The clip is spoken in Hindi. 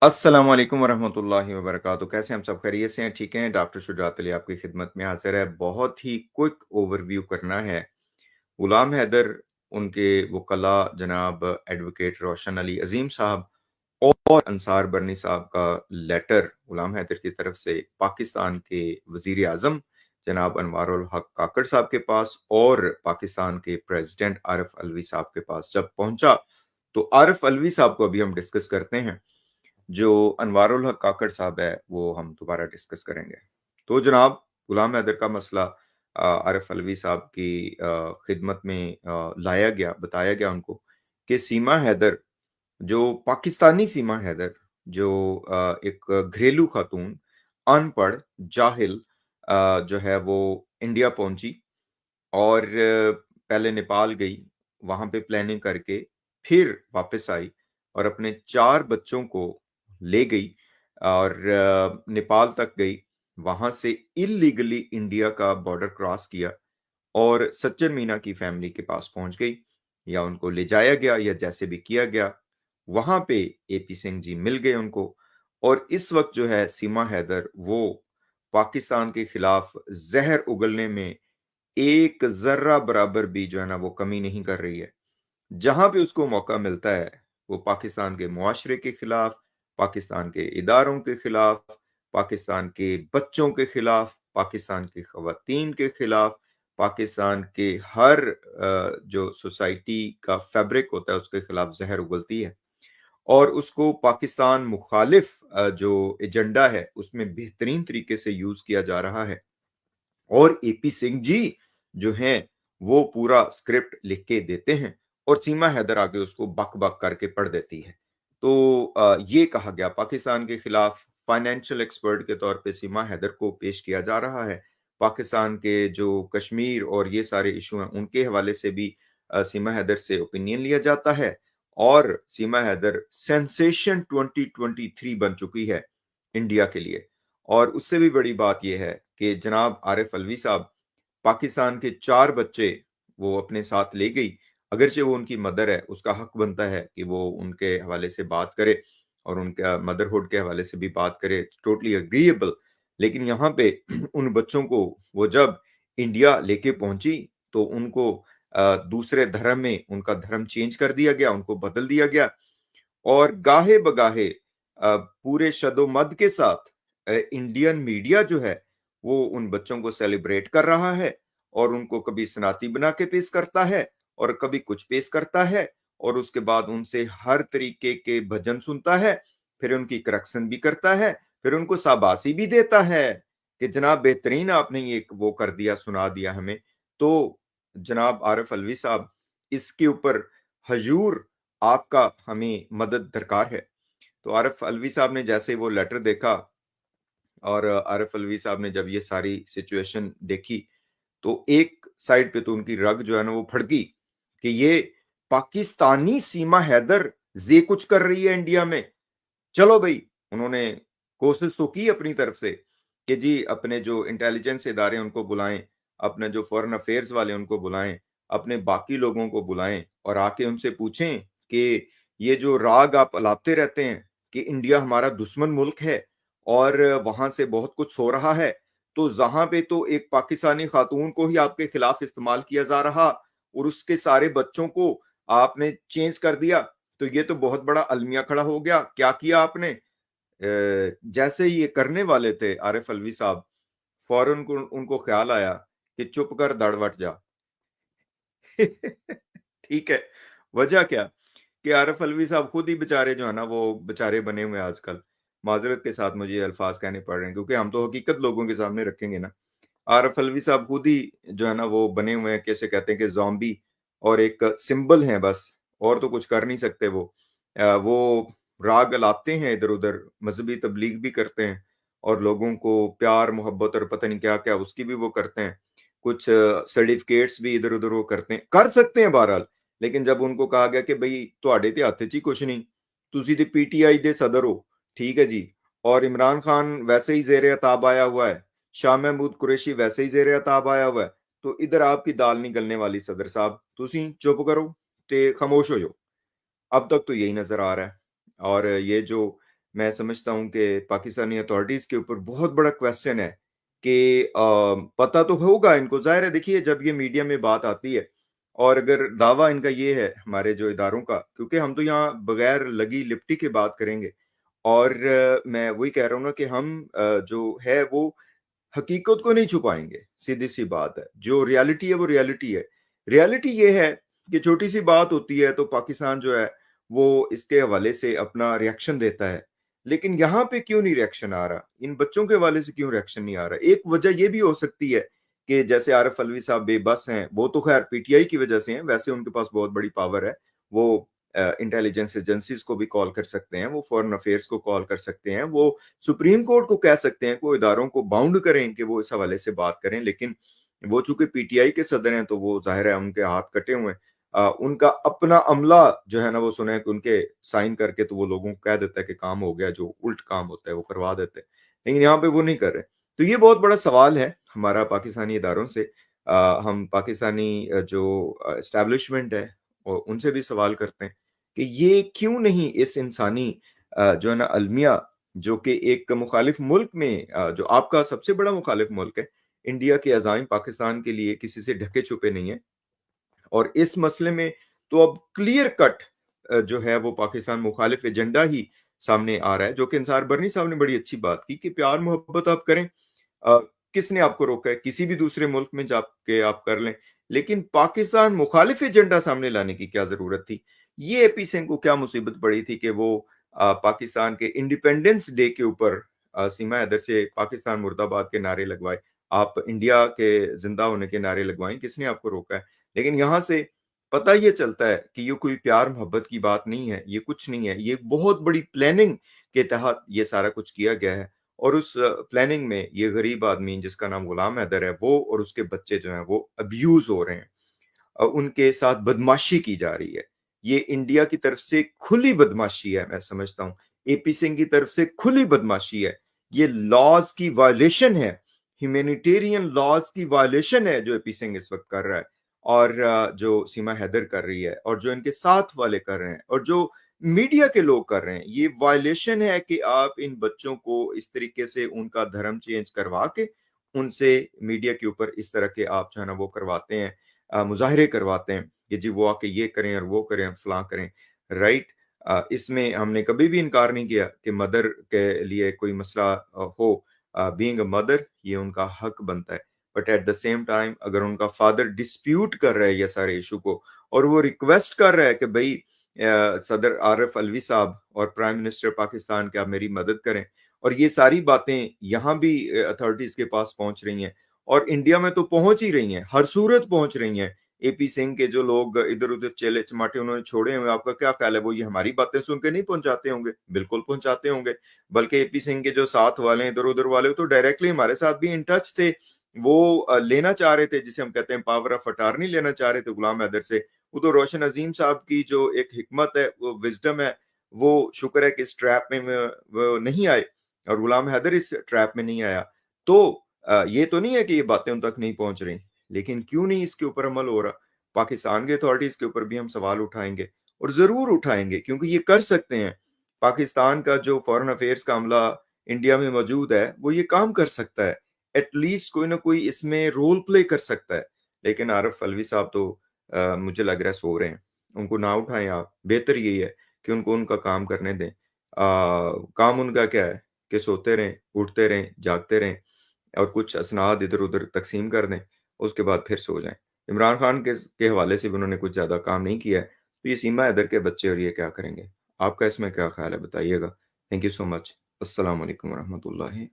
अस्सलाम वालेकुम वरहमतुल्लाहि वबरकातुहू। कैसे हैं हम सब खैरियत से हैं? ठीक हैं? डॉक्टर शुजात अली आपकी खिदमत में हाज़िर है। बहुत ही क्विक ओवरव्यू करना है। गुलाम हैदर, उनके वकला जनाब एडवोकेट रोशन अली अज़ीम साहब और अंसार बरनी साहब का लेटर गुलाम हैदर की तरफ से पाकिस्तान के वज़ीर आज़म जनाब अनवारुल हक काकड़ साहब के पास और पाकिस्तान के प्रेसिडेंट आरिफ अलवी साहब के पास जब पहुंचा, तो आरिफ अलवी साहब को अभी हम डिस्कस करते हैं। जो अनवारुल हक काकड़ साहब है वो हम दोबारा डिस्कस करेंगे। तो जनाब, गुलाम हैदर का मसला आरिफ अलवी साहब की खिदमत में लाया गया, बताया गया उनको कि सीमा हैदर, जो पाकिस्तानी सीमा हैदर, जो एक घरेलू खातून, अनपढ़, जाहिल, जो है वो इंडिया पहुंची और पहले नेपाल गई, वहां पे प्लानिंग करके फिर वापस आई और अपने 4 बच्चों को ले गई और नेपाल तक गई। वहां से इलीगली इंडिया का बॉर्डर क्रॉस किया और सज्जन मीना की फैमिली के पास पहुंच गई, या उनको ले जाया गया या जैसे भी किया गया। वहां पे एपी सिंह जी मिल गए उनको, और इस वक्त जो है सीमा हैदर वो पाकिस्तान के खिलाफ जहर उगलने में एक जर्रा बराबर भी जो है ना वो कमी नहीं कर रही है। जहां भी उसको मौका मिलता है वो पाकिस्तान के मुआशरे के खिलाफ, पाकिस्तान के इदारों के खिलाफ, पाकिस्तान के बच्चों के खिलाफ, पाकिस्तान की खवातीन के खिलाफ, पाकिस्तान के हर जो सोसाइटी का फैब्रिक होता है उसके खिलाफ जहर उगलती है। और उसको पाकिस्तान मुखालिफ जो एजेंडा है उसमें बेहतरीन तरीके से यूज किया जा रहा है। और एपी सिंह जी जो हैं वो पूरा स्क्रिप्ट लिख के देते हैं और सीमा हैदर आगे उसको बक बक करके पढ़ देती है। तो ये कहा गया पाकिस्तान के खिलाफ फाइनेंशियल एक्सपर्ट के तौर पे सीमा हैदर को पेश किया जा रहा है। पाकिस्तान के जो कश्मीर और ये सारे इशू हैं उनके हवाले से भी सीमा हैदर से ओपिनियन लिया जाता है। और सीमा हैदर सेंसेशन 2023 बन चुकी है इंडिया के लिए। और उससे भी बड़ी बात यह है कि जनाब आरिफ अलवी साहब, पाकिस्तान के 4 बच्चे वो अपने साथ ले गई। अगरचे वो उनकी मदर है, उसका हक बनता है कि वो उनके हवाले से बात करे और उनका मदरहुड के हवाले से भी बात करे, टोटली एग्रीएबल। लेकिन यहाँ पे उन बच्चों को वो जब इंडिया लेके पहुंची तो उनको दूसरे धर्म में उनका धर्म चेंज कर दिया गया, उनको बदल दिया गया। और गाहे बगाहे पूरे शदोमद के साथ इंडियन मीडिया जो है वो उन बच्चों को सेलिब्रेट कर रहा है और उनको कभी सनाती बना के पेश करता है और कभी कुछ पेश करता है, और उसके बाद उनसे हर तरीके के भजन सुनता है, फिर उनकी करेक्शन भी करता है, फिर उनको शाबाशी भी देता है कि जनाब बेहतरीन आपने ये वो कर दिया, सुना दिया हमें। तो जनाब आरिफ अलवी साहब, इसके ऊपर हजूर आपका हमें मदद दरकार है। तो आरिफ अलवी साहब ने जैसे वो लेटर देखा और आरिफ अलवी साहब ने जब ये सारी सिचुएशन देखी, तो एक साइड पे तो उनकी रग जो है ना वो फड़की कि ये पाकिस्तानी सीमा हैदर ये कुछ कर रही है इंडिया में। चलो भाई, उन्होंने कोशिश तो की अपनी तरफ से कि जी अपने जो इंटेलिजेंस इदारे हैं उनको बुलाएं, अपने जो फॉरेन अफेयर्स वाले उनको बुलाएं, अपने बाकी लोगों को बुलाएं और आके उनसे पूछें कि ये जो राग आप अलापते रहते हैं कि इंडिया हमारा दुश्मन मुल्क है और वहां से बहुत कुछ हो रहा है, तो जहां पे तो एक पाकिस्तानी खातून को ही आपके खिलाफ इस्तेमाल किया जा रहा और उसके सारे बच्चों को आपने चेंज कर दिया, तो ये तो बहुत बड़ा अलमिया खड़ा हो गया। क्या किया आपने? जैसे ही ये करने वाले थे आरिफ अलवी साहब, फौरन को उनको ख्याल आया कि चुप कर दड़वट जा। ठीक है। वजह क्या कि आरिफ अलवी साहब खुद ही बेचारे जो है ना वो बेचारे बने हुए हैं आजकल। माजरत के साथ मुझे ये अल्फाज कहने पड़ रहे हैं क्योंकि हम तो हकीकत लोगों के सामने रखेंगे ना। आरिफ अलवी साहब खुद ही जो है ना वो बने हुए हैं, कैसे कहते हैं कि ज़ॉम्बी और एक सिंबल हैं बस, और तो कुछ कर नहीं सकते वो। वो राग अलापते हैं इधर-उधर, मज़हबी तबलीग भी करते हैं और लोगों को प्यार, मोहब्बत और पता नहीं क्या-क्या उसकी भी वो करते हैं। कुछ सर्टिफिकेट्स भी इधर-उधर वो करते हैं, कर सकते हैं बहरहाल। लेकिन जब उनको कहा गया कि भई तुहाडे ते हत्थ 'ਚ ही कुछ नहीं, तुसी ते पीटीआई दे सदर हो, ठीक है जी, और इमरान खान वैसे ही ज़ेर-ए-ताब आया हुआ है, शाह महमूद कुरैशी वैसे ही ज़ेर-ए-ताब आया हुआ है, तो इधर आपकी दाल नहीं गलने वाली सदर साहब, तुसी चुप करो ते खामोश हो जाओ। अब तक तो यही नज़र आ रहा है। और ये जो मैं समझता हूँ कि पाकिस्तानी अथॉरिटीज़ के ऊपर बहुत बड़ा क्वेश्चन है कि पता तो होगा इनको, ज़ाहिर है देखिए जब ये मीडिया में बात आती है और अगर दावा इनका ये है हमारे जो इदारों का, क्योंकि हम तो यहाँ बगैर लगी लिपटी के बात करेंगे और मैं वही कह रहा हूँ ना कि हम जो है वो हकीकत को नहीं छुपाएंगे, सीधी-सी बात है। जो रियलिटी है वो रियलिटी है। रियलिटी ये है कि छोटी-सी बात होती है तो पाकिस्तान जो है वो इसके हवाले से अपना रिएक्शन देता है। लेकिन यहाँ पे क्यों नहीं रिएक्शन आ रहा? इन बच्चों के हवाले से क्यों रिएक्शन नहीं आ रहा? एक वजह ये भी हो सकती है कि जैसे आरिफ अलवी साहब बेबस हैं, वो तो खैर पीटीआई की वजह से हैं, वैसे उनके पास बहुत बड़ी पावर है। वो इंटेलिजेंस एजेंसीज़ को भी कॉल कर सकते हैं, वो फॉरेन अफेयर्स को कॉल कर सकते हैं, वो सुप्रीम कोर्ट को कह सकते हैं कि वो इदारों को बाउंड करें कि वो इस हवाले से बात करें, लेकिन वो चूंकि पीटीआई के सदर हैं तो वो जाहिर है उनके हाथ कटे हुए हैं। उनका अपना अमला जो है ना वो सुने कि उनके साइन करके तो वो लोगों को कह देता है कि काम हो गया, जो उल्ट काम होता है वो करवा देते हैं, लेकिन यहाँ पे वो नहीं कर रहे। तो ये बहुत बड़ा सवाल है हमारा पाकिस्तानी इदारों से। हम पाकिस्तानी जो एस्टेब्लिशमेंट है और उनसे भी सवाल करते हैं कि ये क्यों नहीं इस इंसानी जो है ना अलमिया, जो कि एक मुखालिफ मुल्क में जो आपका सबसे बड़ा मुखालिफ मुल्क है, इंडिया के अज़ाइम पाकिस्तान के लिए किसी से ढके छुपे नहीं है और इस मसले में तो अब क्लियर कट जो है वो पाकिस्तान मुखालिफ एजेंडा ही सामने आ रहा है, जो कि इंसार बरनी साहब ने बड़ी अच्छी बात की कि प्यार मोहब्बत आप करें, अ, किसने आपको रोका है? किसी भी दूसरे मुल्क में जाके आप कर लें, लेकिन पाकिस्तान मुखालिफ एजेंडा सामने लाने की क्या ज़रूरत थी? ये एपी सिंह को क्या मुसीबत पड़ी थी कि वो पाकिस्तान के इंडिपेंडेंस डे के ऊपर सीमा हैदर से पाकिस्तान मुर्दाबाद के नारे लगवाए, आप इंडिया के ज़िंदा होने के नारे लगवाएँ, किसने आपको रोका है? लेकिन यहाँ से पता ये चलता है कि ये कोई प्यार-मोहब्बत की बात नहीं है, ये कुछ नहीं है, ये एक बहुत बड़ी प्लानिंग के तहत ये सारा कुछ किया गया है। और उस प्लानिंग में ये गरीब आदमी जिसका नाम गुलाम हैदर है वो और उसके बच्चे जो हैं वो अब्यूज हो रहे हैं, उनके साथ बदमाशी की जा रही है। ये इंडिया की तरफ से खुली बदमाशी है, मैं समझता हूँ। एपी सिंह की तरफ से खुली बदमाशी है। ये लॉज़ की वायलेशन है, ह्यूमैनिटेरियन लॉज़ की वायलेशन है जो एपी सिंह इस वक़्त कर रहा है और जो सीमा हैदर कर रही है और जो इनके साथ वाले कर रहे हैं और जो मीडिया के लोग कर रहे हैं। ये वायलेशन है कि आप इन बच्चों को इस तरीके से उनका धर्म चेंज करवा के, उनसे मीडिया के ऊपर इस तरह के आप जो है ना वो करवाते हैं, मुज़ाहिरे करवाते हैं कि जी वो आके ये करें और वो करें, फलाँ करें, राइट? इसमें हमने कभी भी इनकार नहीं किया कि मदर के लिए कोई मसला हो, बीइंग अ मदर ये उनका हक बनता है। But at the same time अगर उनका फादर डिस्प्यूट कर रहा है ये सारे इश्यू को और वो रिक्वेस्ट कर रहा है कि भई सदर आरिफ अलवी साहब और प्राइम मिनिस्टर पाकिस्तान कि आप मेरी मदद करें, और ये सारी बातें यहाँ भी अथॉरिटीज़ के पास पहुँच रही हैं और इंडिया में तो पहुँच ही रही हैं, हर सूरत पहुँच रही हैं। एपी सिंह के जो लोग इधर-उधर चेले-चमाटे उन्होंने छोड़े हुए हैं, आपका क्या ख़्याल है वो ये हमारी बातें सुन के नहीं पहुँचाते होंगे? बिल्कुल पहुँचाते होंगे। बल्कि एपी सिंह के जो साथ वाले हैं, इधर-उधर वाले, वो तो डायरेक्टली हमारे साथ भी इन टच थे। वो लेना चाह रहे थे, जिसे हम कहते हैं पावर ऑफ अटॉर्नी लेना चाह रहे थे गुलाम हैदर से। वो तो रोशन अज़ीम साहब की जो एक हिकमत है, वो विज़डम है, वो शुक्र है कि इस ट्रैप में वो नहीं आए और गुलाम हैदर इस ट्रैप में नहीं आया। तो ये तो नहीं है कि ये बातें उन तक नहीं पहुँच रही, लेकिन क्यों नहीं इसके ऊपर अमल हो रहा? पाकिस्तान की अथॉरिटीज़ के ऊपर भी हम सवाल उठाएँगे और ज़रूर उठाएँगे क्योंकि ये कर सकते हैं। पाकिस्तान का जो फ़ॉरेन अफ़ेयर्स का अमला इंडिया में मौजूद है, वो ये काम कर सकता है। एट लीस्ट कोई ना कोई इसमें रोल प्ले कर सकता है। लेकिन आरिफ अलवी साहब तो मुझे लग रहा है सो रहे हैं। उनको ना उठाएँ आप, बेहतर यही है कि उनको उनका काम करने दें। काम उनका क्या है कि सोते रहें, उठते रहें, जागते रहें और कुछ असनाद इधर-उधर तक़सीम कर दें, उसके बाद फिर सो जाएँ। इमरान खान के हवाले से भी उन्होंने कुछ ज़्यादा काम नहीं किया है, तो ये सीमा हैदर के बच्चे और ये क्या करेंगे? आपका इसमें क्या ख़्याल है बताइएगा? Thank you so much. अस्सलाम वालेकुम व रहमतुल्लाहि